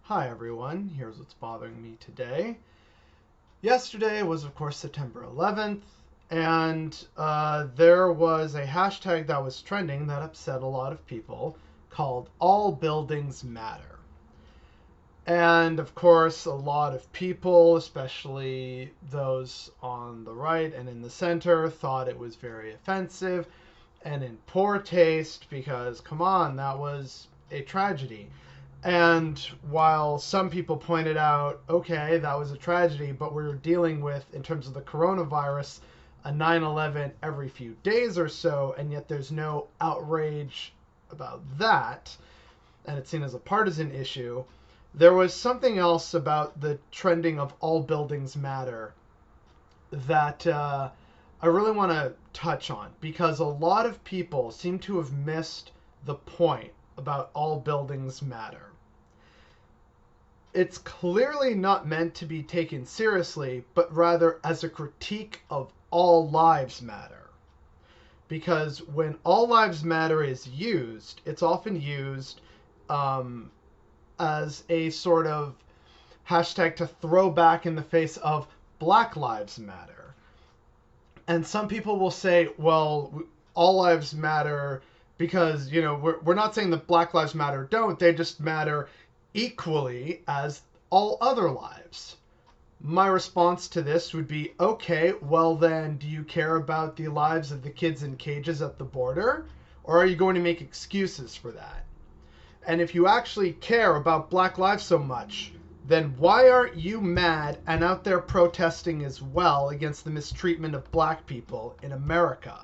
Hi everyone, here's what's bothering me today. Yesterday was, of course, September 11th, and there was a hashtag that was trending that upset a lot of people called All Buildings Matter. And of course, a lot of people, especially those on the right and in the center, thought it was very offensive and in poor taste because, come on, that was a tragedy. And while some people pointed out, okay, that was a tragedy, but we're dealing with, in terms of the coronavirus, a 9/11 every few days or so, and yet there's no outrage about that, and it's seen as a partisan issue, there was something else about the trending of all buildings matter that I really want to touch on because a lot of people seem to have missed the point about all buildings matter. It's clearly not meant to be taken seriously, but rather as a critique of all lives matter. Because when all lives matter is used, it's often used as a sort of hashtag to throw back in the face of Black Lives Matter. And some people will say, well, all lives matter because, we're not saying that Black Lives Matter don't, they just matter equally as all other lives. My response to this would be, okay, well then, do you care about the lives of the kids in cages at the border? Or are you going to make excuses for that? And if you actually care about Black lives so much, then why aren't you mad and out there protesting as well against the mistreatment of Black people in America?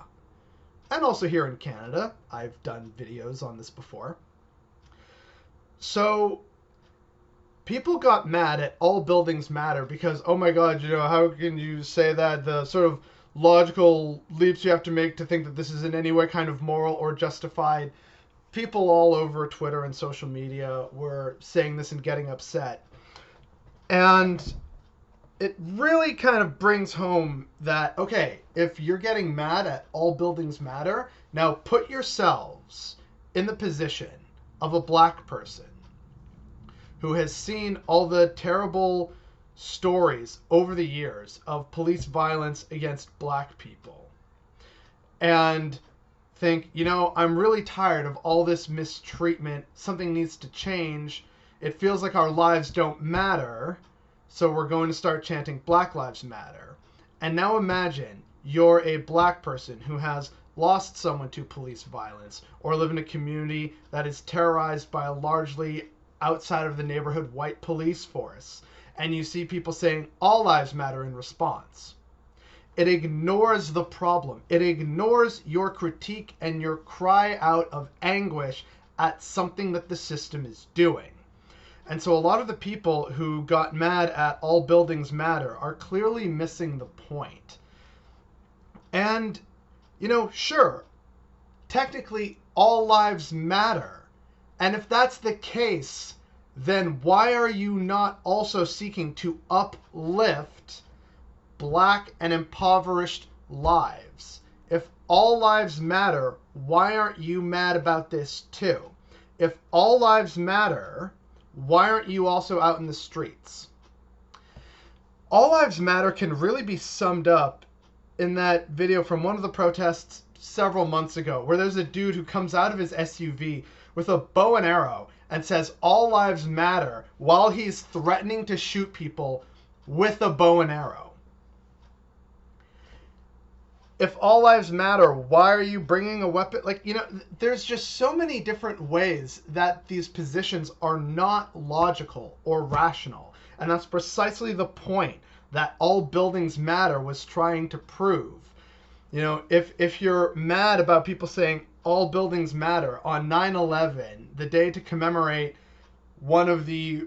And also here in Canada. I've done videos on this before. So people got mad at all buildings matter because, oh my God, how can you say that? The sort of logical leaps you have to make to think that this is in any way kind of moral or justified. People all over Twitter and social media were saying this and getting upset. And it really kind of brings home that, okay, if you're getting mad at all buildings matter, now put yourselves in the position of a Black person who has seen all the terrible stories over the years of police violence against Black people and think, I'm really tired of all this mistreatment. Something needs to change. It feels like our lives don't matter, so we're going to start chanting Black Lives Matter. And now imagine you're a Black person who has lost someone to police violence or live in a community that is terrorized by a largely outside of the neighborhood white police force, and you see people saying all lives matter in response. It ignores the problem. It ignores your critique and your cry out of anguish at something that the system is doing. And so a lot of the people who got mad at all buildings matter are clearly missing the point. And, sure, technically all lives matter. And if that's the case, then why are you not also seeking to uplift Black and impoverished lives? If all lives matter, why aren't you mad about this too? If all lives matter, why aren't you also out in the streets? All lives matter can really be summed up in that video from one of the protests several months ago, where there's a dude who comes out of his SUV with a bow and arrow and says all lives matter while he's threatening to shoot people with a bow and arrow. If all lives matter, why are you bringing a weapon? There's just so many different ways that these positions are not logical or rational. And that's precisely the point that all buildings matter was trying to prove. If you're mad about people saying all buildings matter on 9/11, the day to commemorate one of the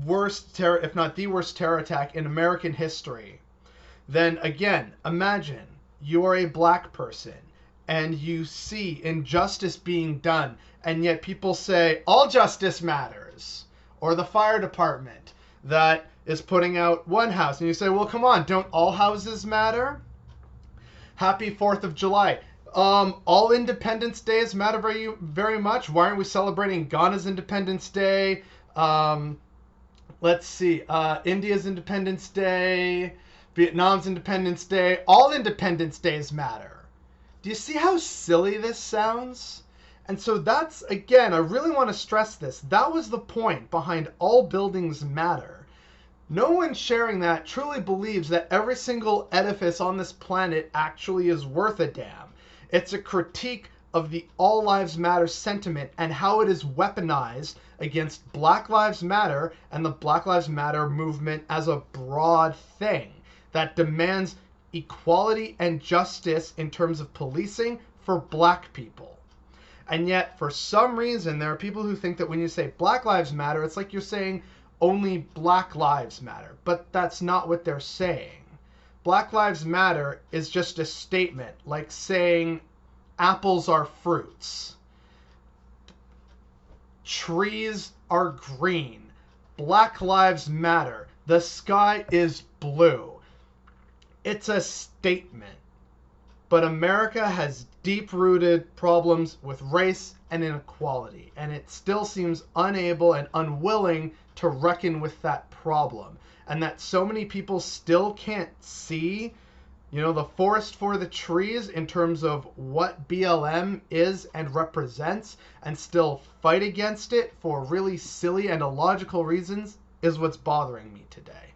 worst terror, if not the worst terror attack in American history, then again, imagine you are a Black person and you see injustice being done, and yet people say all justice matters. Or the fire department that is putting out one house, and you say, well, come on, don't all houses matter? Happy 4th of July. All Independence Days matter very, very much. Why aren't we celebrating Ghana's Independence Day? Let's see. India's Independence Day, Vietnam's Independence Day. All Independence Days matter. Do you see how silly this sounds? And so that's, again, I really want to stress this. That was the point behind all buildings matter. No one sharing that truly believes that every single edifice on this planet actually is worth a damn. It's a critique of the all lives matter sentiment and how it is weaponized against Black Lives Matter and the Black Lives Matter movement as a broad thing that demands equality and justice in terms of policing for black people. And yet, for some reason, there are people who think that when you say Black Lives Matter, it's like you're saying only Black Lives Matter. But that's not what they're saying. Black Lives Matter is just a statement, like saying apples are fruits. Trees are green. Black Lives Matter. The sky is blue. It's a statement. But America has deep-rooted problems with race and inequality, and it still seems unable and unwilling to reckon with that problem. And that so many people still can't see, the forest for the trees in terms of what BLM is and represents, and still fight against it for really silly and illogical reasons is what's bothering me today.